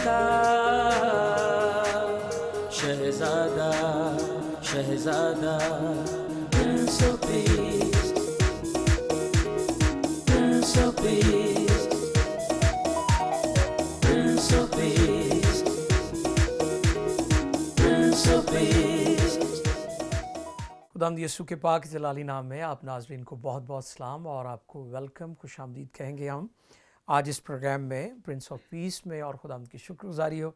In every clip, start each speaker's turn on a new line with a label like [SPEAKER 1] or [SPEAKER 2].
[SPEAKER 1] लिखा शहजादा शहजादा Prince of Peace Prince of Peace Prince of Peace Prince of Peace।
[SPEAKER 2] खुदावंद यीशु के पाक जलाली नाम में आप नाज़रीन को बहुत बहुत सलाम और आपको वेलकम खुशामदीद कहेंगे हम आज इस प्रोग्राम में प्रिंस ऑफ पीस में। और खुदावंद की शुक्रगुजारी हो,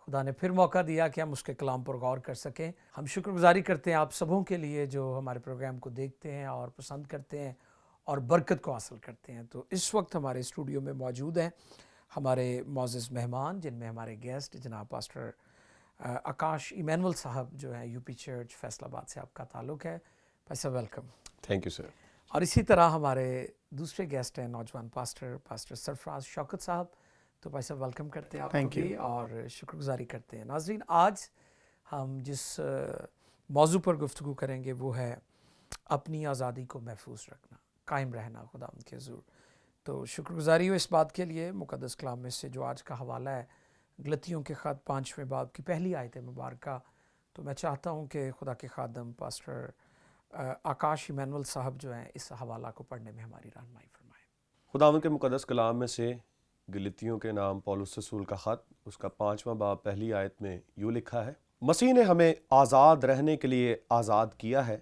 [SPEAKER 2] खुदा ने फिर मौका दिया कि हम उसके कलाम पर गौर कर सकें। हम शुक्रगुजारी करते हैं आप सबों के लिए जो हमारे प्रोग्राम को देखते हैं और पसंद करते हैं और बरकत को हासिल करते हैं। तो इस वक्त हमारे स्टूडियो में मौजूद हैं हमारे मोअज़्ज़ज़ मेहमान, जिनमें हमारे गेस्ट जनाब पास्टर आकाश इमैनुअल साहब जो हैं यूपी चर्च फैसलाबाद से आपका ताल्लुक़ है। भाई साहब वेलकम।
[SPEAKER 3] Thank you sir.
[SPEAKER 2] और इसी तरह हमारे दूसरे गेस्ट हैं नौजवान पास्टर सरफराज शौकत साहब। तो भाई साहब वेलकम करते हैं आपको भी और शुक्रगुजारी करते हैं। नाज़रीन, आज हम जिस मौजू पर गुफ्तगू करेंगे वो है अपनी आज़ादी को महफूज रखना, कायम रहना खुदावंद के हुज़ूर। तो शुक्रगुजारी हो इस बात के लिए मुक़द्दस कलाम में से जो आज का हवाला है गलतियों के ख़त 5वें बाब की पहली आयत मुबारका। तो मैं चाहता हूँ कि खुदा के खादम पास्टर आकाश इमैनुअल साहब जो हैं इस हवाला को पढ़ने में हमारी रहनुमाई फरमाएं।
[SPEAKER 3] खुदावंद के मुक़द्दस कलाम में से गलतियों के नाम पौलुस रसूल का ख़त उसका 5वां बाब पहली आयत में यूँ लिखा है, मसीह ने हमें आज़ाद रहने के लिए आज़ाद किया है,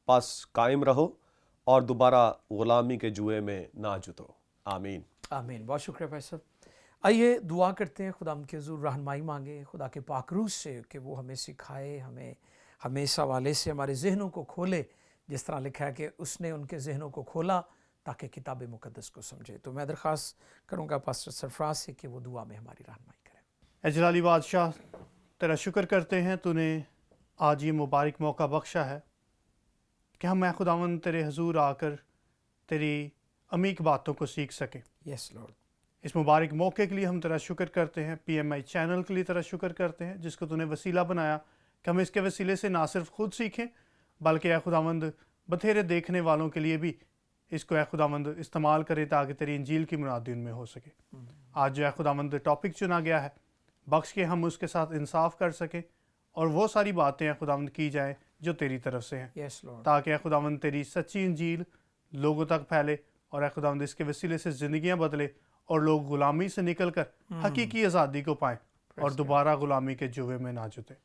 [SPEAKER 3] बस कायम रहो और दोबारा ग़ुलामी के जुए में ना जुतो। आमीन
[SPEAKER 2] आमीन। बहुत शुक्रिया भाई साहब। आइए दुआ करते हैं, खुदा के हुज़ूर रहनुमाई मांगे खुदा के पाकरूस से कि वो हमें सिखाए, हमें इस हवाले से हमारे जहनों को खोले, जिस तरह लिखा है कि उसने उनके जहनों को खोला ताकि किताब मुक़द्दस को समझे। तो मैं दरख्वास्त करूँगा पास्टर सरफराज से कि वो दुआ में हमारी रहनुमाई करें।
[SPEAKER 4] ऐ जलाली बादशाह, तेरा शुक्र करते हैं तूने आज ये मुबारक मौका बख्शा है कि हम खुदावंद तेरे हुज़ूर आकर तेरी अमीक बातों को सीख सकें।
[SPEAKER 2] Yes Lord.
[SPEAKER 4] इस मुबारक मौके के लिए हम तेरा शुक्र करते हैं, PMI चैनल के लिए तेरा शुक्र करते हैं जिसको तूने वसीला बनाया कि हम इसके वसीले से ना सिर्फ खुद सीखें बल्कि ऐ खुदावंद बथेरे देखने वालों के लिए भी इसको ऐ खुदावंद इस्तेमाल करें ताकि तेरी इंजील की मुरादी उनमें हो सके। आज जो ऐ खुदावंद टॉपिक चुना गया है, बख्श के हम उसके साथ इंसाफ कर सकें और वो सारी बातें ऐ खुदावंद की जाएँ जो तेरी तरफ से हैं।
[SPEAKER 2] Yes Lord.
[SPEAKER 4] ताकि ऐ खुदावंद तेरी सच्ची इंजील लोगों तक फैले और ऐ खुदावंद इसके वसीले से ज़िंदगियाँ बदले और लोग गुलामी से निकल कर हकीकी आज़ादी को पाएँ और दोबारा गुलामी के जुए में ना जुते।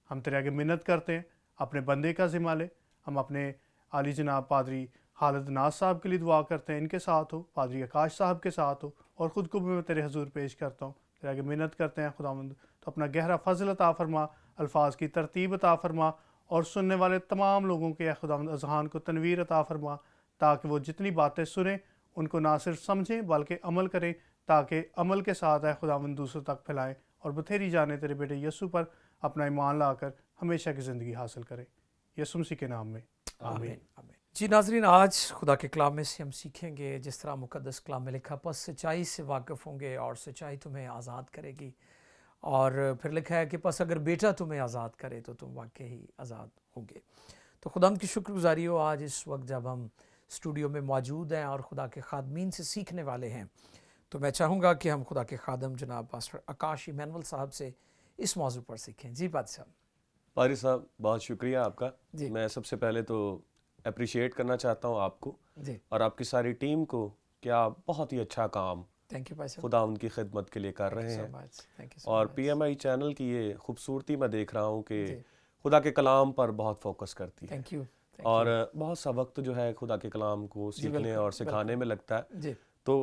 [SPEAKER 4] हम तेरे आगे मिन्नत करते हैं, अपने बंदे का ज़िम्मा ले। हम अपने आली जनाब पादरी हालत नाज साहब के लिए दुआ करते हैं, इनके साथ हो, पादरी आकाश साहब के साथ हो और ख़ुद को भी मैं तेरे हुज़ूर पेश करता हूँ। तेरे आगे मिन्नत करते हैं खुदावंद, तो अपना गहरा फजल अता फरमा, अल्फाज की तरतीब अता फरमा और सुनने वाले तमाम लोगों के खुदावंद अज़हान को तनवीर अता फरमा ताकि वो जितनी बातें सुने उनको ना सिर्फ समझें बल्कि अमल करें, ताकि अमल के साथ है खुदावंद दूसरों तक फैलाएं और बथेरी जाने तेरे बेटे यीशु पर अपना ईमान लाकर हमेशा की ज़िंदगी हासिल करें। यीशु मसीह के नाम में आमीन।
[SPEAKER 2] जी नाज़रीन, आज खुदा के कलाम में से हम सीखेंगे जिस तरह मुक़द्दस कलाम में लिखा, बस सच्चाई से वाकिफ़ होंगे और सच्चाई तुम्हें आज़ाद करेगी। और फिर लिखा है कि बस अगर बेटा तुम्हें आज़ाद करे तो तुम वाकई ही आज़ाद होंगे। तो खुदा की शुक्रगुजारी हो आज इस वक्त जब हम स्टूडियो में मौजूद हैं और खुदा के खादमीन से सीखने वाले हैं। तो मैं चाहूँगा कि हम खुदा के खादम जनाब पास्टर आकाश इमैनुअल साहब से इस मौजू पर सीखें। जी बात साहब।
[SPEAKER 3] पारी साहब बहुत शुक्रिया आपका।
[SPEAKER 2] जी।
[SPEAKER 3] मैं सबसे पहले तो अप्रिशिएट करना चाहता हूँ आपको
[SPEAKER 2] जी
[SPEAKER 3] और आपकी सारी टीम को कि आप बहुत ही अच्छा काम
[SPEAKER 2] थैंक यू भाई साहब।
[SPEAKER 3] खुदा उनकी खिदमत के लिए कर रहे हैं।
[SPEAKER 2] थैंक यू
[SPEAKER 3] और PMI चैनल की ये खूबसूरती मैं देख रहा हूँ कि
[SPEAKER 2] जी।
[SPEAKER 3] खुदा के कलाम पर बहुत फोकस करती है
[SPEAKER 2] थैंक यू।
[SPEAKER 3] और बहुत सा वक्त जो है खुदा के कलाम को सीखने
[SPEAKER 2] बिल्कुल,
[SPEAKER 3] और सिखाने में लगता है।
[SPEAKER 2] जी
[SPEAKER 3] तो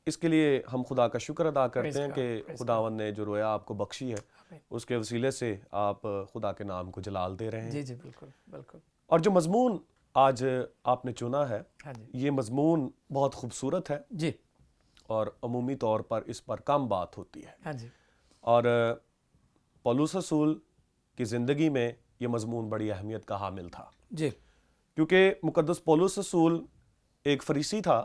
[SPEAKER 3] इसके लिए हम खुदा का शुक्र अदा करते हैं कि
[SPEAKER 2] praise
[SPEAKER 3] खुदावंद ने जो रोया आपको बख्शी है
[SPEAKER 2] आमीन।
[SPEAKER 3] उसके वसीले से आप खुदा के नाम को जलाल दे रहे हैं।
[SPEAKER 2] जी जी बिल्कुल बिल्कुल।
[SPEAKER 3] और जो मज़मून आज आपने चुना है
[SPEAKER 2] हाँ जी
[SPEAKER 3] ये मज़मून बहुत खूबसूरत है
[SPEAKER 2] जी
[SPEAKER 3] और अमूमी तौर पर इस पर कम बात होती है।
[SPEAKER 2] हाँ जी
[SPEAKER 3] और पौलुस रसूल की ज़िंदगी में ये मज़मून बड़ी अहमियत का हामिल था
[SPEAKER 2] जी
[SPEAKER 3] क्योंकि मुक़द्दस पौलुस रसूल एक फरीसी था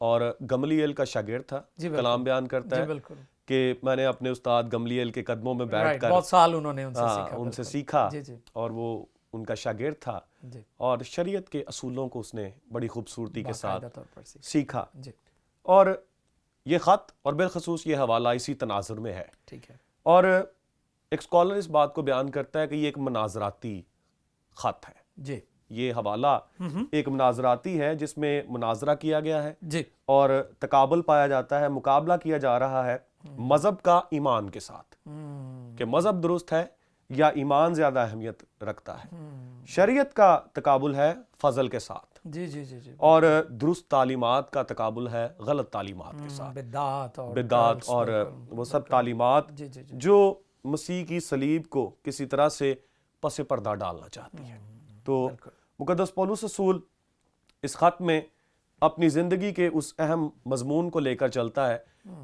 [SPEAKER 3] और गमलीएल का शागिर्द था।
[SPEAKER 2] जी बिल्कुल।
[SPEAKER 3] कलाम बयान करता
[SPEAKER 2] जी
[SPEAKER 3] है
[SPEAKER 2] बिल्कुल।
[SPEAKER 3] कि मैंने अपने उस्ताद गमलीएल के कदमों में
[SPEAKER 2] राइट,
[SPEAKER 3] बैठकर
[SPEAKER 2] बहुत साल उन्होंने उनसे
[SPEAKER 3] हाँ,
[SPEAKER 2] सीखा।
[SPEAKER 3] उनसे
[SPEAKER 2] बिल्कुल।
[SPEAKER 3] सीखा
[SPEAKER 2] जी जी
[SPEAKER 3] और वो उनका शागिर्द था
[SPEAKER 2] जी
[SPEAKER 3] और शरीयत के असूलों को उसने बड़ी खूबसूरती के साथ
[SPEAKER 2] बाकायदा तौर पर
[SPEAKER 3] सीखा।
[SPEAKER 2] जी
[SPEAKER 3] और ये ख़त और बिलखसूस ये हवाला इसी तनाजुर में है।
[SPEAKER 2] ठीक है
[SPEAKER 3] اور ایک اسکالر اس بات کو بیان کرتا ہے کہ یہ ایک مناظراتی خط ہے.
[SPEAKER 2] جی
[SPEAKER 3] یہ حوالہ ایک مناظراتی ہے جس میں مناظرہ کیا گیا ہے
[SPEAKER 2] جی
[SPEAKER 3] اور تقابل پایا جاتا ہے, مقابلہ کیا جا رہا ہے مذہب کا ایمان کے ساتھ کہ مذہب درست ہے یا ایمان زیادہ اہمیت رکھتا ہے. شریعت کا تقابل ہے فضل کے ساتھ,
[SPEAKER 2] جی جی جی جی
[SPEAKER 3] اور درست تعلیمات کا تقابل ہے غلط تعلیمات کے ساتھ, بدعات اور وہ سب تعلیمات
[SPEAKER 2] جی جی جی
[SPEAKER 3] جو مسیح کی صلیب کو کسی طرح سے پس پردہ ڈالنا چاہتی ہے. تو مقدس پولس رسول اس خط میں اپنی زندگی کے اس اہم مضمون کو لے کر چلتا ہے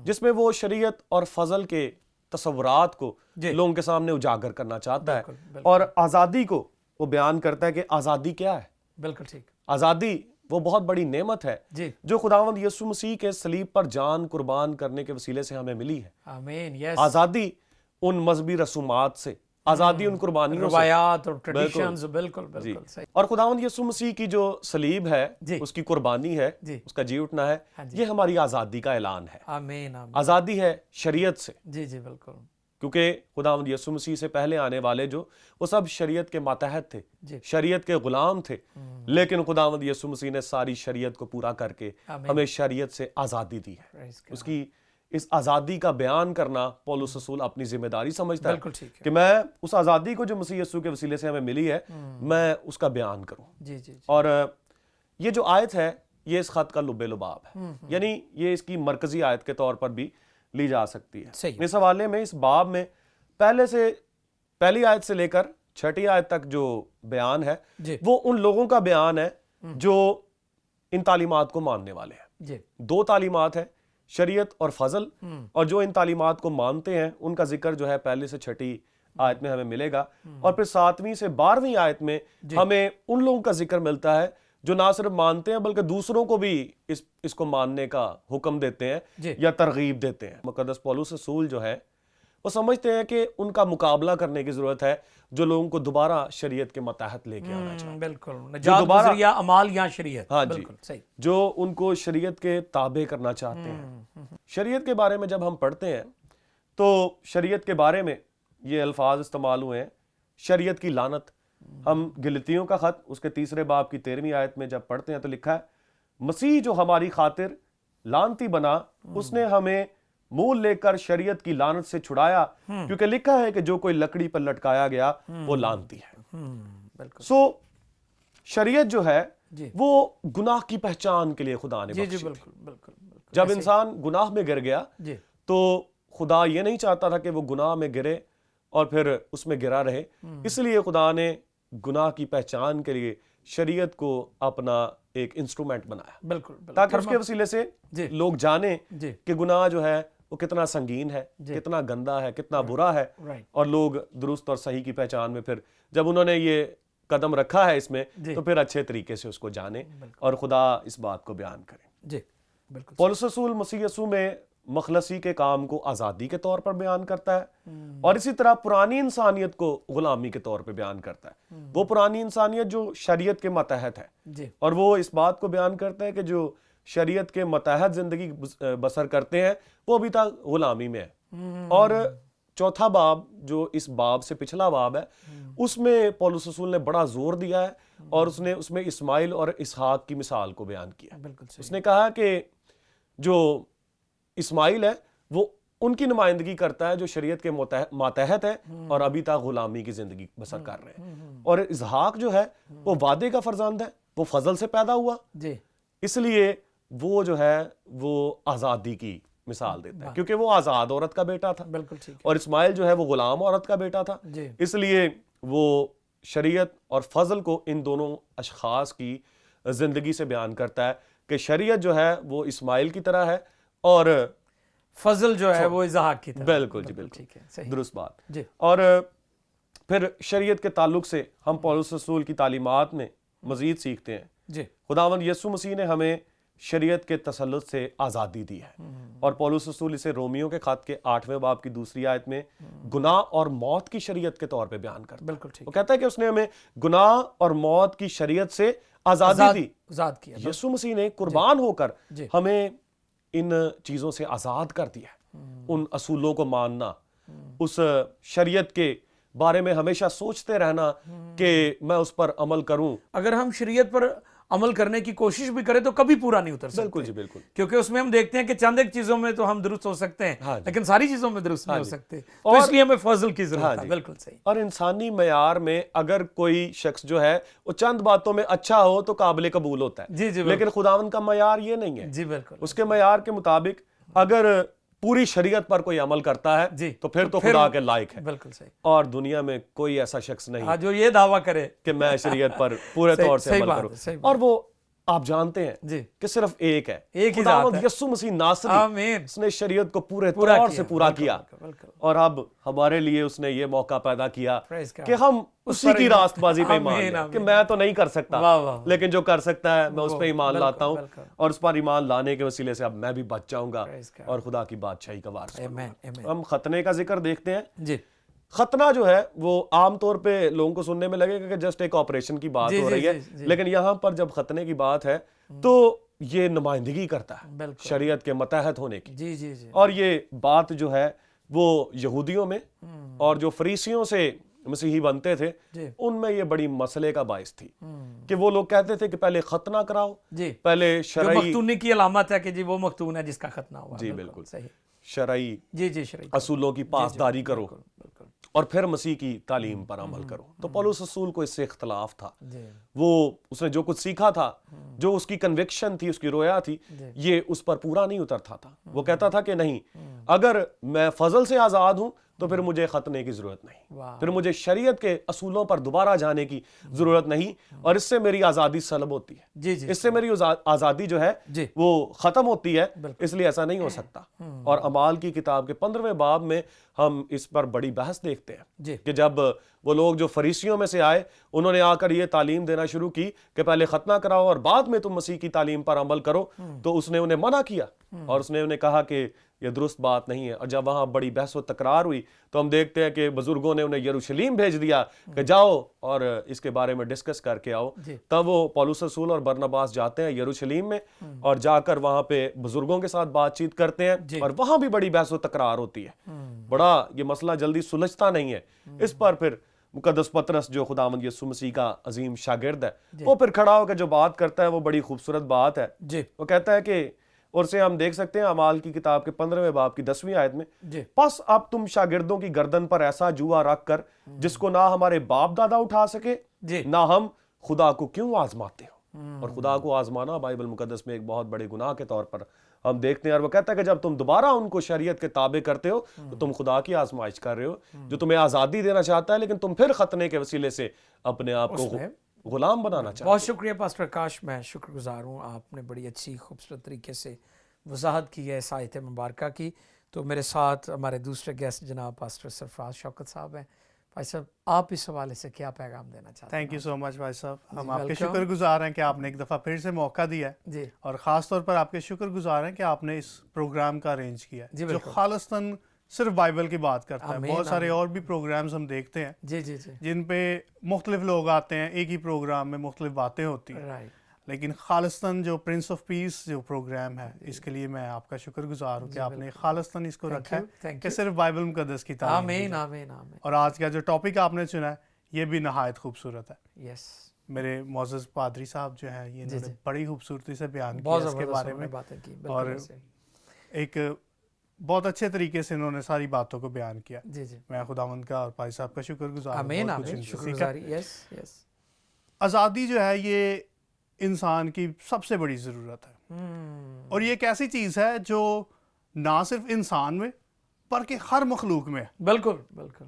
[SPEAKER 3] جس میں وہ شریعت اور فضل کے تصورات کو لوگوں کے سامنے اجاگر کرنا چاہتا ہے, اور آزادی کو وہ بیان کرتا ہے کہ آزادی کیا ہے.
[SPEAKER 2] بالکل ٹھیک.
[SPEAKER 3] آزادی وہ بہت بڑی نعمت ہے
[SPEAKER 2] جی
[SPEAKER 3] جو خداوند یسوع مسیح کے صلیب پر جان قربان کرنے کے وسیلے سے ہمیں ملی ہے.
[SPEAKER 2] آمین. یس.
[SPEAKER 3] آزادی ان مذہبی رسومات سے, آزادی ان قربانیوں سے,
[SPEAKER 2] روایات اور ٹریڈیشنز. بالکل
[SPEAKER 3] جی.
[SPEAKER 2] بالکل صحیح.
[SPEAKER 3] اور خداوند یسوع مسیح کی جو صلیب ہے,
[SPEAKER 2] جی.
[SPEAKER 3] اس کی قربانی ہے,
[SPEAKER 2] جی.
[SPEAKER 3] اس کا جی اٹھنا ہے, یہ ہماری آزادی کا اعلان ہے.
[SPEAKER 2] آمین آمین.
[SPEAKER 3] آزادی ہے شریعت سے,
[SPEAKER 2] جی جی بالکل.
[SPEAKER 3] کیونکہ خداوند یسوع مسیح سے پہلے آنے والے جو وہ سب شریعت کے ماتحت تھے,
[SPEAKER 2] جی.
[SPEAKER 3] شریعت کے غلام تھے, لیکن خداوند یسوع مسیح نے ساری شریعت کو پورا کر کے ہمیں شریعت سے آزادی دی ہے. اس کی اس آزادی کا بیان کرنا پولس رسول اپنی ذمہ داری سمجھتا ہے کہ میں اس آزادی کو جو مسیح یسوع کے وسیلے سے ہمیں ملی ہے میں اس کا بیان کروں.
[SPEAKER 2] جی جی.
[SPEAKER 3] اور یہ جو آیت ہے یہ اس خط کا لب لباب ہے, یعنی یہ اس کی مرکزی آیت کے طور پر بھی لی جا سکتی ہے. اس حوالے میں اس باب میں پہلی آیت سے لے کر 6 آیت تک جو بیان ہے وہ ان لوگوں کا بیان ہے جو ان تعلیمات کو ماننے والے ہیں. 2 تعلیمات ہیں, شریعت اور فضل, اور جو ان تعلیمات کو مانتے ہیں ان کا ذکر جو ہے پہلے سے 6 آیت میں ہمیں ملے گا, اور پھر 7ویں سے 12ویں آیت میں ہمیں ان لوگوں کا ذکر ملتا ہے جو نہ صرف مانتے ہیں بلکہ دوسروں کو بھی اس کو ماننے کا حکم دیتے ہیں یا ترغیب دیتے ہیں. مقدس پولس رسول جو ہے وہ سمجھتے ہیں کہ ان کا مقابلہ کرنے کی ضرورت ہے جو لوگوں کو دوبارہ شریعت کے ماتحت لے کے آنا چاہتے ہیں.
[SPEAKER 2] بالکل. نجات گزریہ اعمال یا شریعت.
[SPEAKER 3] ہاں جی,
[SPEAKER 2] صحیح.
[SPEAKER 3] جو ان کو شریعت کے تابع کرنا چاہتے ہیں. شریعت کے بارے میں جب ہم پڑھتے ہیں تو شریعت کے بارے میں یہ الفاظ استعمال ہوئے ہیں, شریعت کی لعنت. ہم گلتیوں کا خط اس کے 3 باب کی 13ویں آیت میں جب پڑھتے ہیں تو لکھا ہے, مسیح جو ہماری خاطر لعنتی بنا, اس نے ہمیں مول لے کر شریعت کی لعنت سے چھڑایا, کیونکہ لکھا ہے کہ جو کوئی لکڑی پر لٹکایا گیا وہ لعنتی ہے. سو شریعت جو ہے وہ گناہ کی پہچان کے لیے خدا نے بخشی تھی. جب انسان گناہ میں گر گیا تو خدا یہ نہیں چاہتا تھا کہ وہ گناہ میں گرے اور پھر اس میں گرا رہے, اس لیے خدا نے گناہ کی پہچان کے لیے شریعت کو اپنا ایک انسٹرومنٹ بنایا,
[SPEAKER 2] بالکل,
[SPEAKER 3] تاکہ اس کے وسیلے سے لوگ جانیں کہ گناہ جو ہے وہ کتنا سنگین ہے, کتنا گندا ہے, کتنا برا ہے, اور لوگ درست اور صحیح کی پہچان میں پھر جب انہوں نے یہ قدم رکھا ہے اس میں تو پھر اچھے طریقے سے اس کو جانیں اور خدا اس بات کو بیان کریں.
[SPEAKER 2] جی بالکل.
[SPEAKER 3] پولس رسول مسیح یسوع میں مخلصی کے کام کو آزادی کے طور پر بیان کرتا ہے, اور اسی طرح پرانی انسانیت کو غلامی کے طور پہ بیان کرتا ہے. وہ پرانی انسانیت جو شریعت کے ماتحت ہے, اور وہ اس بات کو بیان کرتا ہے کہ جو شریعت کے ماتحت زندگی بسر کرتے ہیں وہ ابھی تک غلامی میں ہے. اور 4 باب جو اس باب سے پچھلا باب ہے اس میں پولس رسول نے بڑا زور دیا ہے, اور اس میں اسماعیل اور اسحاق کی مثال کو بیان کیا. اس نے کہا کہ جو اسماعیل ہے وہ ان کی نمائندگی کرتا ہے جو شریعت کے ماتحت ہے اور ابھی تک غلامی کی زندگی بسر کر رہے ہیں, اور اسحاق جو ہے وہ وعدے کا فرزند ہے, وہ فضل سے پیدا ہوا, اس لیے وہ جو ہے وہ آزادی کی مثال دیتا ہے کیونکہ وہ آزاد عورت کا بیٹا تھا. اور اسماعیل جو ہے وہ غلام عورت کا بیٹا تھا, اس لیے وہ شریعت اور فضل کو ان دونوں اشخاص کی زندگی سے بیان کرتا ہے کہ شریعت جو ہے وہ اسماعیل کی طرح ہے اور
[SPEAKER 2] فضل جو ہے وہ اسحاق کی طرح.
[SPEAKER 3] بالکل جی بالکل درست بات. اور پھر شریعت کے تعلق سے ہم پولس رسول کی تعلیمات میں مزید سیکھتے ہیں. خداوند یسوع مسیح نے ہمیں شریعت کے تسلط سے آزادی دی ہے, اور پولس رسول اسے رومیوں کے خط کے 8ویں باب کی 2 آیت میں گناہ اور موت کی شریعت کے طور پہ بیان کرتا ہے. وہ کہتا ہے کہ اس نے ہمیں گناہ اور موت کی شریعت سے آزادی دی. یسوع مسیح نے قربان ہو کر ہمیں ان چیزوں سے آزاد کر دیا, ان اصولوں کو ماننا, उस शरीयत के बारे में हमेशा सोचते रहना कि मैं उस पर अमल करूं।
[SPEAKER 2] अगर हम शरीयत पर अमल करने की कोशिश भी करें तो कभी पूरा नहीं उतर सकते।
[SPEAKER 3] बिल्कुल जी, बिल्कुल।
[SPEAKER 2] क्योंकि उसमें हम देखते हैं कि चंद एक चीजों में तो हम दुरुस्त हो सकते हैं,
[SPEAKER 3] हाँ जी।
[SPEAKER 2] लेकिन सारी चीजों में दुरुस्त नहीं हो
[SPEAKER 3] जी।
[SPEAKER 2] सकते, तो इसलिए हमें फजल की जरूरत
[SPEAKER 3] हाँ
[SPEAKER 2] है।
[SPEAKER 3] जी।
[SPEAKER 2] बिल्कुल सही।
[SPEAKER 3] और इंसानी मयार में अगर कोई शख्स जो है वो चंद बातों में अच्छा हो तो काबिल कबूल होता है,
[SPEAKER 2] जी जी
[SPEAKER 3] लेकिन खुदावंद का मयार ये नहीं है।
[SPEAKER 2] जी बिल्कुल।
[SPEAKER 3] उसके मयार के मुताबिक अगर पूरी शरीयत पर कोई अमल करता है
[SPEAKER 2] जी
[SPEAKER 3] तो फिर खुदा के लायक है।
[SPEAKER 2] बिल्कुल सही।
[SPEAKER 3] और दुनिया में कोई ऐसा शख्स नहीं
[SPEAKER 2] हाँ, जो ये दावा करे
[SPEAKER 3] कि मैं शरीयत पर पूरे
[SPEAKER 2] सही-
[SPEAKER 3] तौर से
[SPEAKER 2] सही
[SPEAKER 3] अमल
[SPEAKER 2] बात
[SPEAKER 3] करूं।
[SPEAKER 2] है, सही बात
[SPEAKER 3] और वो आप जानते हैं
[SPEAKER 2] जी
[SPEAKER 3] कि सिर्फ एक है,
[SPEAKER 2] एक ही
[SPEAKER 3] खुदावंद
[SPEAKER 2] ज़ात है।
[SPEAKER 3] यीशु मसीह नासरी,
[SPEAKER 2] आमीन।
[SPEAKER 3] उसने शरीयत को पूरे
[SPEAKER 2] पूरा
[SPEAKER 3] तौर
[SPEAKER 2] किया,
[SPEAKER 3] से पूरा
[SPEAKER 2] बिल्कुल,
[SPEAKER 3] किया।
[SPEAKER 2] बिल्कुल, बिल्कुल।
[SPEAKER 3] और अब हमारे लिए उसने ये मौका पैदा किया
[SPEAKER 2] Praise God।
[SPEAKER 3] कि हम
[SPEAKER 2] उस
[SPEAKER 3] उसी
[SPEAKER 2] पर
[SPEAKER 3] की
[SPEAKER 2] ईमान-
[SPEAKER 3] रास्तबाजी पे ईमान
[SPEAKER 2] आमीन,
[SPEAKER 3] लें कि
[SPEAKER 2] आमीन।
[SPEAKER 3] मैं तो नहीं कर सकता,
[SPEAKER 2] वाह, वाह, वाह।
[SPEAKER 3] लेकिन जो कर सकता है मैं उस पर ईमान
[SPEAKER 2] बिल्कुल,
[SPEAKER 3] लाता हूँ,
[SPEAKER 2] बिल्कुल।
[SPEAKER 3] और उस पर ईमान लाने के वसीले से अब मैं भी बच जाऊंगा
[SPEAKER 2] Praise God।
[SPEAKER 3] और खुदा की बादशाही का वारिस
[SPEAKER 2] Amen,
[SPEAKER 3] बनूंगा।
[SPEAKER 2] amen।
[SPEAKER 3] हम खतने का जिक्र देखते हैं।
[SPEAKER 2] जी
[SPEAKER 3] खतना जो है वो आम तौर पे लोगों को सुनने में लगेगा कि जस्ट एक ऑपरेशन की बात
[SPEAKER 2] जी,
[SPEAKER 3] हो
[SPEAKER 2] जी,
[SPEAKER 3] रही है,
[SPEAKER 2] जी, जी।
[SPEAKER 3] लेकिन यहाँ पर जब खतने की बात है तो ये नुमाइंदगी करता है
[SPEAKER 2] बिल्कुल।
[SPEAKER 3] शरीयत के मतहत होने की।
[SPEAKER 2] जी जी जी।
[SPEAKER 3] और ये बात जो है वो यहूदियों में और जो फरीसियों से मसीही बनते थे
[SPEAKER 2] जी।
[SPEAKER 3] उनमें ये बड़ी मसले का बाइस थी कि वो लोग कहते थे कि पहले खतना कराओ,
[SPEAKER 2] जी
[SPEAKER 3] पहले
[SPEAKER 2] जो
[SPEAKER 3] शरई
[SPEAKER 2] मखतूनी की अलामत है कि जी वो मखतून है जिसका खतना हुआ।
[SPEAKER 3] जी बिल्कुल
[SPEAKER 2] सही।
[SPEAKER 3] शरई
[SPEAKER 2] जी जी शरीक।
[SPEAKER 3] असूलों की पासदारी करो
[SPEAKER 2] बिल्कुल बिल्कुल।
[SPEAKER 3] और फिर मसीह की तालीम पर अमल करो। तो पौलुस रसूल को इससे इख्तलाफ था।
[SPEAKER 2] जी
[SPEAKER 3] वो उसने जो कुछ सीखा था, जो उसकी कन्विक्शन थी, उसकी रोया थी, ये उस पर पूरा नहीं उतरता था। वो कहता था कि नहीं, अगर मैं फजल से आज़ाद हूं तो फिर मुझे खतने की जरूरत नहीं,
[SPEAKER 2] वाह।
[SPEAKER 3] फिर मुझे शरीयत के असूलों पर दोबारा जाने की जरूरत नहीं, और इससे मेरी आज़ादी सलब होती है,
[SPEAKER 2] जी जी।
[SPEAKER 3] इससे मेरी आज़ादी जो है
[SPEAKER 2] जी।
[SPEAKER 3] वो ख़त्म होती है,
[SPEAKER 2] बिल्कुल।
[SPEAKER 3] इसलिए ऐसा नहीं हो सकता। और अमाल की किताब के 15वें बाब में हम इस पर बड़ी बहस देखते हैं
[SPEAKER 2] जी।
[SPEAKER 3] कि जब वो लोग जो फरीसियों में से आए उन्होंने आकर ये तालीम देना शुरू की कि पहले खतना कराओ और बाद में तुम मसीह की तालीम पर अमल करो, तो उसने उन्हें मना किया और उसने उन्हें कहा कि ये दुरुस्त बात नहीं है। और जब वहाँ बड़ी बहस व तकरार हुई तो हम देखते हैं कि बुजुर्गों ने उन्हें यरूशलेम भेज दिया कि जाओ और इसके बारे में डिस्कस करके आओ।
[SPEAKER 2] जी।
[SPEAKER 3] तब वो पौलुस रसूल और बरनबास जाते हैं यरूशलेम में और जाकर वहाँ पे बुजुर्गों के साथ बातचीत करते
[SPEAKER 2] जी।
[SPEAKER 3] हैं और वहाँ भी बड़ी बहस व तकरार होती है। बड़ा ये मसला जल्दी सुलझता नहीं है। इस पर फिर मुकद्दस पतरस जो खुदावंद यीशु मसीह का अजीम शागिर्द है, वो फिर खड़ा होकर जो बात करता है वो बड़ी खूबसूरत बात है।
[SPEAKER 2] जी
[SPEAKER 3] वो कहता है कि, और से हम देख सकते हैं अमाल की किताब के 15वें बाब की 10वीं आयत में,
[SPEAKER 2] जी।
[SPEAKER 3] बस अब तुम शागिर्दों की गर्दन पर ऐसा जुआ रख कर जिसको ना हमारे बाप दादा उठा सके,
[SPEAKER 2] जी।
[SPEAKER 3] ना हम खुदा को क्यों आजमाते हो। और खुदा को आजमाना बाइबल मुकद्दस में एक बहुत बड़े गुनाह के तौर पर हम देखते हैं। और वो कहता है कि जब तुम दोबारा उनको शरीयत के ताबे करते हो तो तुम खुदा की आजमाइश कर रहे हो, जो तुम्हें आज़ादी देना चाहता है, लेकिन तुम फिर खतने के वसीले से अपने आप को
[SPEAKER 2] उसमें
[SPEAKER 3] गुलाम बनाना चाहते हो।
[SPEAKER 2] बहुत शुक्रिया पास्टर आकाश, मैं शुक्रगुजार हूँ। आपने बड़ी अच्छी खूबसूरत तरीके से वजाहत की है इस आयत मुबारक की। तो मेरे साथ हमारे दूसरे गेस्ट जनाब पास्टर सरफराज शौकत साहब हैं। भाई साहब, आप इस हवाले से क्या पैगाम देना चाहते हैं?
[SPEAKER 4] थैंक यू सो मच भाई साहब। हम आपके
[SPEAKER 2] welcome।
[SPEAKER 4] शुक्रगुजार हैं कि आपने एक दफ़ा फिर से मौका दिया है,
[SPEAKER 2] जी
[SPEAKER 4] और ख़ास तौर पर आपके शुक्रगुजार हैं कि आपने इस प्रोग्राम का अरेंज किया है,
[SPEAKER 2] जी,
[SPEAKER 4] जो
[SPEAKER 2] बिल्कुल।
[SPEAKER 4] खालिस्तन सिर्फ बाइबल की बात करता है।
[SPEAKER 2] आमीन,
[SPEAKER 4] बहुत सारे
[SPEAKER 2] आमीन।
[SPEAKER 4] और भी प्रोग्राम्स हम देखते हैं
[SPEAKER 2] जी जी जी।
[SPEAKER 4] जिन पे मुख्तलिफ लोग आते हैं, एक ही प्रोग्राम में मुख्तलिफ बातें होती हैं,
[SPEAKER 2] राइट।
[SPEAKER 4] लेकिन खालिस्तन जो प्रिंस ऑफ पीस जो प्रोग्राम है, इसके लिए मैं आपका शुक्रगुजार हूँ कि आपने खालिस्तन इसको रखा है
[SPEAKER 2] thank
[SPEAKER 4] कि
[SPEAKER 2] you।
[SPEAKER 4] सिर्फ बाइबल मुकद्दस की तालीम दी
[SPEAKER 2] आमीन
[SPEAKER 4] जाए।
[SPEAKER 2] आमीन आमीन।
[SPEAKER 4] और आज का जो टॉपिक आपने चुना है ये भी नहायत खूबसूरत है।
[SPEAKER 2] यस,
[SPEAKER 4] मेरे मोअज़्ज़ज़ पादरी साहब जो हैं, ये इन्होंने
[SPEAKER 2] जी।
[SPEAKER 4] बड़ी खूबसूरती से बयान
[SPEAKER 2] बहुत
[SPEAKER 4] किया इसके
[SPEAKER 2] ज़बरदस्त
[SPEAKER 4] बारे
[SPEAKER 2] उन्होंने
[SPEAKER 4] में,
[SPEAKER 2] बातें की,
[SPEAKER 4] और
[SPEAKER 2] बिल्कुल ऐसे।
[SPEAKER 4] एक बहुत अच्छे तरीके से इन्होंने सारी बातों को बयान किया।
[SPEAKER 2] जी जी।
[SPEAKER 4] मैं खुदावंद का और भाई साहब का शुक्रगुजार हूं,
[SPEAKER 2] आमीन
[SPEAKER 4] बहुत कुछ
[SPEAKER 2] आमीन,
[SPEAKER 4] इनसे सीखा।
[SPEAKER 2] शुक्रगुजारी। Yes yes.
[SPEAKER 4] आज़ादी जो है ये इंसान की सबसे बड़ी ज़रूरत है, और ये एक ऐसी चीज़ है जो ना सिर्फ इंसान में बल्कि हर मखलूक में है।
[SPEAKER 2] बिल्कुल बिल्कुल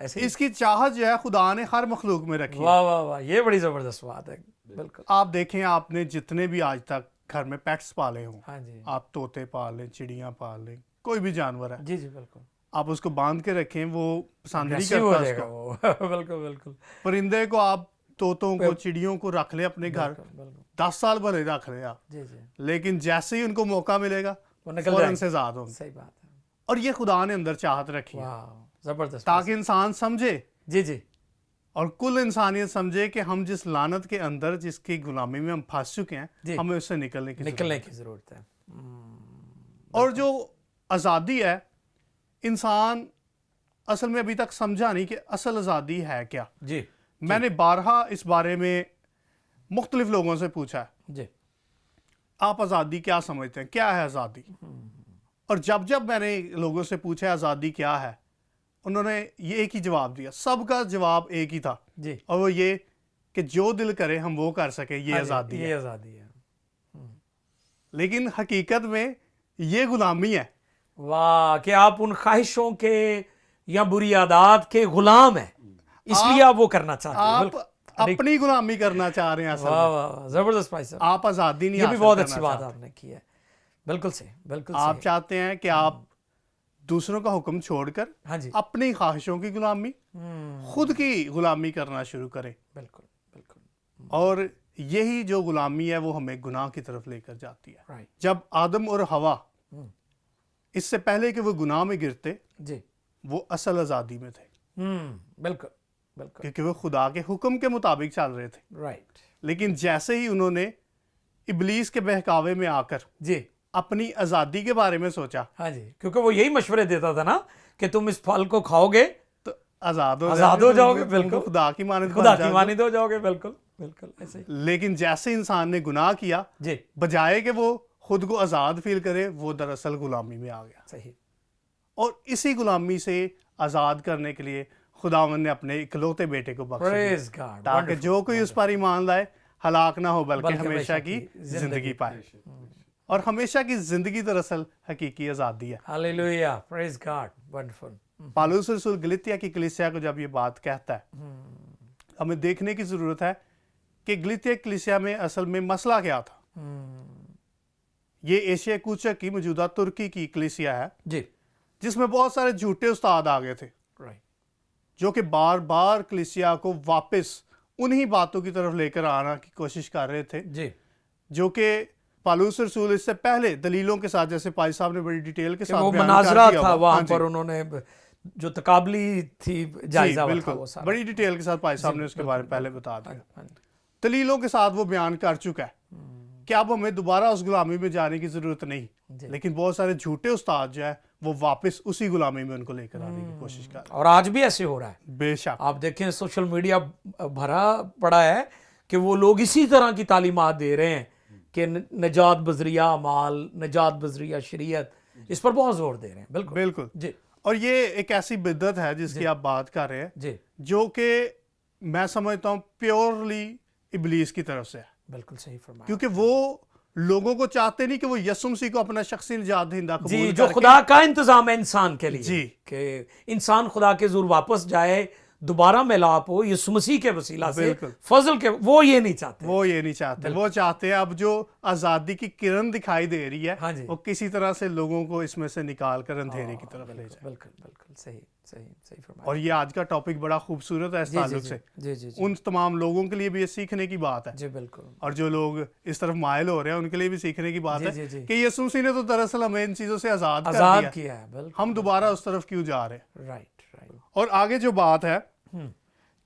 [SPEAKER 2] ऐसे ही।
[SPEAKER 4] इसकी चाहत जो है खुदा ने हर मखलूक में रखी है।
[SPEAKER 2] वाह वाह वाह, ये बड़ी ज़बरदस्त बात है। बिल्कुल।
[SPEAKER 4] आप देखें, आपने जितने भी आज तक घर में पेट्स पाले हों,
[SPEAKER 2] हाँ जी।
[SPEAKER 4] आप तोते पाल लें, चिड़ियाँ पाल लें, कोई भी जानवर है,
[SPEAKER 2] जी जी बिल्कुल।
[SPEAKER 4] आप उसको बांध के रखें, वो पसंद नहीं
[SPEAKER 2] Aggressive हो
[SPEAKER 4] करता
[SPEAKER 2] जाएगा
[SPEAKER 4] उसको।
[SPEAKER 2] वो। बिल्कुल बिल्कुल
[SPEAKER 4] परिंदे को आप, तोतों को, चिड़ियों को रख ले अपने घर,
[SPEAKER 2] बिल्कुल बिल्कुल।
[SPEAKER 4] 10 साल भले रख ले आप,
[SPEAKER 2] जी जी,
[SPEAKER 4] लेकिन जैसे ही उनको मौका मिलेगा
[SPEAKER 2] वो निकल
[SPEAKER 4] फौरन
[SPEAKER 2] जाएंगे।
[SPEAKER 4] से आजाद होंगे।
[SPEAKER 2] सही बात है।
[SPEAKER 4] और ये खुदा ने अंदर चाहत रखी है
[SPEAKER 2] वाह ज़बरदस्त।
[SPEAKER 4] ताकि इंसान समझे
[SPEAKER 2] जी जी
[SPEAKER 4] और कुल इंसानियत समझे कि हम जिस लानत के अंदर, जिसकी गुलामी में हम फंस चुके
[SPEAKER 2] जी।
[SPEAKER 4] हैं, हमें उससे निकलने की
[SPEAKER 2] निकलने
[SPEAKER 4] ज़रूरत
[SPEAKER 2] की ज़रूरत है।
[SPEAKER 4] है। और जो आज़ादी है, इंसान اصل میں ابھی تک سمجھا نہیں کہ اصل آزادی ہے کیا.
[SPEAKER 2] جی
[SPEAKER 4] میں نے بارہا اس بارے میں مختلف لوگوں سے پوچھا ہے
[SPEAKER 2] جی
[SPEAKER 4] آپ آزادی کیا سمجھتے ہیں, کیا ہے آزادی. اور جب میں نے لوگوں سے پوچھا آزادی کیا ہے, انہوں نے یہ ایک ہی جواب دیا, سب کا جواب ایک ہی تھا,
[SPEAKER 2] جی
[SPEAKER 4] اور وہ یہ کہ جو دل کرے ہم وہ کر سکیں, یہ آزادی
[SPEAKER 2] یہ
[SPEAKER 4] ہے.
[SPEAKER 2] آزادی ہے.
[SPEAKER 4] لیکن حقیقت میں یہ غلامی ہے.
[SPEAKER 2] واہ, کہ آپ ان خواہشوں کے یا بری عادات کے غلام ہیں, اس لیے آپ وہ کرنا چاہتے ہیں.
[SPEAKER 4] آپ
[SPEAKER 2] بالکل.
[SPEAKER 4] اپنی غلامی کرنا چاہ رہے ہیں اصل
[SPEAKER 2] واہ
[SPEAKER 4] میں.
[SPEAKER 2] واہ, زبردست بھائی صاحب,
[SPEAKER 4] آپ آزادی نہیں
[SPEAKER 2] یہ بھی
[SPEAKER 4] حاصل
[SPEAKER 2] بہت
[SPEAKER 4] کرنا
[SPEAKER 2] اچھی بات
[SPEAKER 4] چاہتے.
[SPEAKER 2] آپ نے کی ہے. بالکل صحیح, بالکل
[SPEAKER 4] آپ
[SPEAKER 2] صحیح.
[SPEAKER 4] چاہتے ہیں کہ آپ دوسروں کا حکم چھوڑ کر
[SPEAKER 2] ہاں جی,
[SPEAKER 4] اپنی خواہشوں کی غلامی, خود کی غلامی کرنا شروع کریں.
[SPEAKER 2] بالکل بالکل.
[SPEAKER 4] اور یہی جو غلامی ہے وہ ہمیں گناہ کی طرف لے کر جاتی ہے.
[SPEAKER 2] رائٹ.
[SPEAKER 4] جب آدم اور حوا اس سے پہلے کہ وہ گناہ میں گرتے,
[SPEAKER 2] جی,
[SPEAKER 4] وہ اصل آزادی میں تھے,
[SPEAKER 2] بالکل بالکل.
[SPEAKER 4] کیونکہ وہ خدا کے حکم کے مطابق چل رہے تھے.
[SPEAKER 2] رائٹ.
[SPEAKER 4] لیکن جیسے ہی انہوں نے ابلیس کے بہکاوے میں آ کر
[SPEAKER 2] جی,
[SPEAKER 4] اپنی آزادی کے بارے میں سوچا,
[SPEAKER 2] ہاں جی, کیونکہ وہ یہی مشورے دیتا تھا نا کہ تم اس پھل کو کھاؤ گے
[SPEAKER 4] تو آزاد
[SPEAKER 2] ہو جاؤ گے.
[SPEAKER 4] تم
[SPEAKER 2] بالکل,
[SPEAKER 4] خدا کی مانند
[SPEAKER 2] خدا
[SPEAKER 4] بن
[SPEAKER 2] کی
[SPEAKER 4] جاؤ گے.
[SPEAKER 2] مانند ہو جاؤ گے. بالکل بالکل ایسے ہی.
[SPEAKER 4] لیکن جیسے انسان نے گناہ کیا,
[SPEAKER 2] جی,
[SPEAKER 4] بجائے کہ وہ خود کو آزاد فیل کرے, وہ دراصل غلامی میں آ گیا.
[SPEAKER 2] صحیح.
[SPEAKER 4] اور اسی غلامی سے آزاد کرنے کے لیے خداوند نے اپنے اکلوتے بیٹے کو بخشا
[SPEAKER 2] پریز گاڈ,
[SPEAKER 4] تاکہ جو کوئی اس پر ایمان لائے ہلاک نہ ہو بلکہ ہمیشہ کی زندگی پائے. اور ہمیشہ کی زندگی دراصل حقیقی آزادی ہے.
[SPEAKER 2] ہالیلویا, پریز گاڈ, ونڈرفل.
[SPEAKER 4] پالوس رسول گلتیا کی کلیسیا کو جب یہ بات کہتا ہے, ہمیں دیکھنے کی ضرورت ہے کہ گلتیا کلیسیا میں اصل میں مسئلہ کیا تھا. یہ ایشیا کوچک کی موجودہ ترکی کی کلیسیا ہے,
[SPEAKER 2] جی,
[SPEAKER 4] جس میں بہت سارے جھوٹے استاد آ گئے تھے,
[SPEAKER 2] رائٹ.
[SPEAKER 4] جو کہ بار بار کلیسیا کو واپس انہی باتوں کی طرف لے کر آنا کی کوشش کر رہے تھے,
[SPEAKER 2] جی,
[SPEAKER 4] جو کہ پالوس رسول اس سے پہلے دلیلوں کے ساتھ, جیسے پائی صاحب نے بڑی ڈیٹیل کے ساتھ
[SPEAKER 2] وہ
[SPEAKER 4] بیان
[SPEAKER 2] مناظرہ
[SPEAKER 4] کر دیا
[SPEAKER 2] تھا
[SPEAKER 4] ہوا.
[SPEAKER 2] وہاں
[SPEAKER 4] ہاں جی,
[SPEAKER 2] پر, انہوں نے جو تقابلی تھی جائزہ وہ تھا,
[SPEAKER 4] بالکل
[SPEAKER 2] وہ سارا.
[SPEAKER 4] بڑی ڈیٹیل کے ساتھ پائی صاحب نے اس کے بارے میں پہلے بتا دیا.
[SPEAKER 2] ہاں جی.
[SPEAKER 4] دلیلوں کے ساتھ وہ بیان کر چکا ہے کہ اب ہمیں دوبارہ اس غلامی میں جانے کی ضرورت نہیں, لیکن بہت سارے جھوٹے استاد جو ہے وہ واپس اسی غلامی میں ان کو لے کر آنے کی کوشش کر رہے ہیں.
[SPEAKER 2] اور آج بھی ایسے ہو رہا ہے.
[SPEAKER 4] بے شک
[SPEAKER 2] آپ دیکھیں سوشل میڈیا بھرا پڑا ہے کہ وہ لوگ اسی طرح کی تعلیمات دے رہے ہیں کہ نجات بذریعہ اعمال, نجات بذریعہ شریعت, اس پر بہت زور دے رہے ہیں. بالکل
[SPEAKER 4] بالکل.
[SPEAKER 2] جی,
[SPEAKER 4] اور یہ ایک ایسی بدعت ہے جس کی آپ بات کر رہے ہیں,
[SPEAKER 2] جی,
[SPEAKER 4] جو کہ میں سمجھتا ہوں پیورلی ابلیس کی طرف سے ہے,
[SPEAKER 2] بالکل صحیح فرمایا.
[SPEAKER 4] کیونکہ وہ لوگوں کو چاہتے نہیں کہ وہ یسوع مسیح کو اپنا شخصی نجات دہندہ قبول
[SPEAKER 2] جی,
[SPEAKER 4] کر
[SPEAKER 2] جو
[SPEAKER 4] کے,
[SPEAKER 2] خدا کا انتظام ہے انسان کے لیے,
[SPEAKER 4] جی,
[SPEAKER 2] کہ انسان خدا کے زور واپس جائے, دوبارہ ملاپ ہو یسوع مسیح کے وسیلہ سے,
[SPEAKER 4] بالکل.
[SPEAKER 2] فضل کے, وہ یہ نہیں چاہتے.
[SPEAKER 4] وہ یہ نہیں چاہتے. وہ چاہتے ہیں اب جو آزادی کی کرن دکھائی دے رہی ہے,
[SPEAKER 2] ہاں جی,
[SPEAKER 4] وہ کسی طرح سے لوگوں کو اس میں سے نکال کر اندھیرے کی طرف لے جائے.
[SPEAKER 2] بالکل بالکل صحیح صحیح صحیح فرمایا.
[SPEAKER 4] اور یہ آج کا ٹاپک بڑا خوبصورت ہے اس تعلق سے,
[SPEAKER 2] جی جی جی,
[SPEAKER 4] ان تمام لوگوں کے لیے بھی یہ سیکھنے کی بات ہے,
[SPEAKER 2] جی بالکل.
[SPEAKER 4] اور جو لوگ اس طرف مائل ہو رہے ہیں ان کے لیے بھی سیکھنے کی بات
[SPEAKER 2] جی جی
[SPEAKER 4] ہے کہ یسوع مسیح نے تو دراصل ہمیں ان چیزوں سے آزاد کر
[SPEAKER 2] آزاد
[SPEAKER 4] دیا,
[SPEAKER 2] کیا ہے. بالکل,
[SPEAKER 4] ہم دوبارہ اس طرف کیوں جا رہے ہیں.
[SPEAKER 2] Right right.
[SPEAKER 4] اور آگے جو بات ہے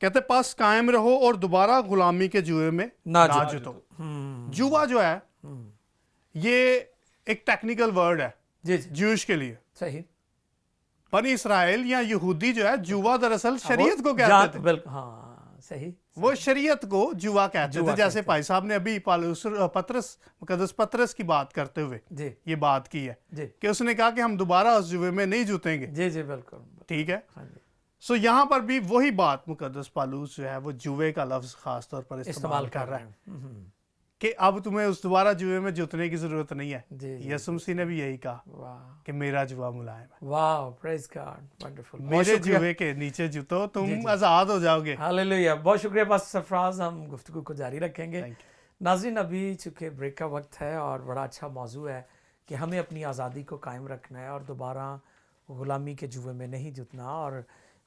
[SPEAKER 4] کہتے پس قائم رہو اور دوبارہ غلامی کے جوئے میں نہ جتو. جوا جو ہے یہ ایک ٹیکنیکل ورڈ ہے
[SPEAKER 2] جی جی,
[SPEAKER 4] جوش کے لیے.
[SPEAKER 2] صحیح.
[SPEAKER 4] بنی اسرائیل یا یہودی جو ہے جوا دراصل شریعت کو کہتے تھے.
[SPEAKER 2] بالکل, ہاں صحیح.
[SPEAKER 4] وہ شریعت کو جوا کہتے تھے, جیسے بھائی صاحب نے ابھی پطرس مقدس پطرس کی بات کرتے ہوئے
[SPEAKER 2] جی
[SPEAKER 4] یہ بات کی ہے
[SPEAKER 2] جی,
[SPEAKER 4] کہ اس نے کہا کہ ہم دوبارہ اس جوئے میں نہیں جوتیں گے.
[SPEAKER 2] جی جی بالکل.
[SPEAKER 4] ٹھیک ہے.
[SPEAKER 2] ہاں جی,
[SPEAKER 4] سو یہاں پر بھی وہی بات مقدس پالوس جو ہے وہ جوئے کا لفظ خاص طور پر استعمال کر رہا ہے کہ اب تمہیں اس دوبارہ جوئے میں جتنے کی ضرورت نہیں ہے. یسوع مسیح نے بھی یہی کہا کہ میرا جوا ملائم ہے.
[SPEAKER 2] واو, پریز گاڈ, ونڈرفل.
[SPEAKER 4] میرے جوئے کے نیچے جتو تم آزاد ہو جاؤ گے.
[SPEAKER 2] ہاللیلویا. بہت شکریہ پاسٹر سرفراز, ہم گفتگو کو جاری رکھیں گے. ناظرین, ابھی چونکہ بریک کا وقت ہے اور بڑا اچھا موضوع ہے کہ ہمیں اپنی آزادی کو قائم رکھنا ہے اور دوبارہ غلامی کے جوئے میں نہیں جتنا. اور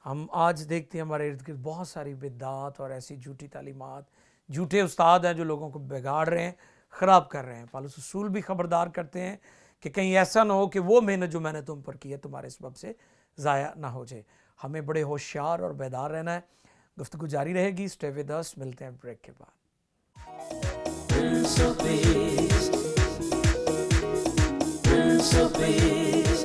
[SPEAKER 2] ہم آج دیکھتے ہیں ہمارے ارد گرد بہت ساری بدعات اور ایسی جھوٹی تعلیمات, جھوٹے استاد ہیں جو لوگوں کو بگاڑ رہے ہیں, خراب کر رہے ہیں. پالوس رسول بھی خبردار کرتے ہیں کہ کہیں ایسا نہ ہو کہ وہ محنت جو میں نے تم پر کی ہے تمہارے سبب سے ضائع نہ ہو جائے. ہمیں بڑے ہوشیار اور بیدار رہنا ہے. گفتگو جاری رہے گی. اسٹے ود اس, ملتے ہیں بریک کے بعد.
[SPEAKER 1] Prince of Peace, Prince of Peace.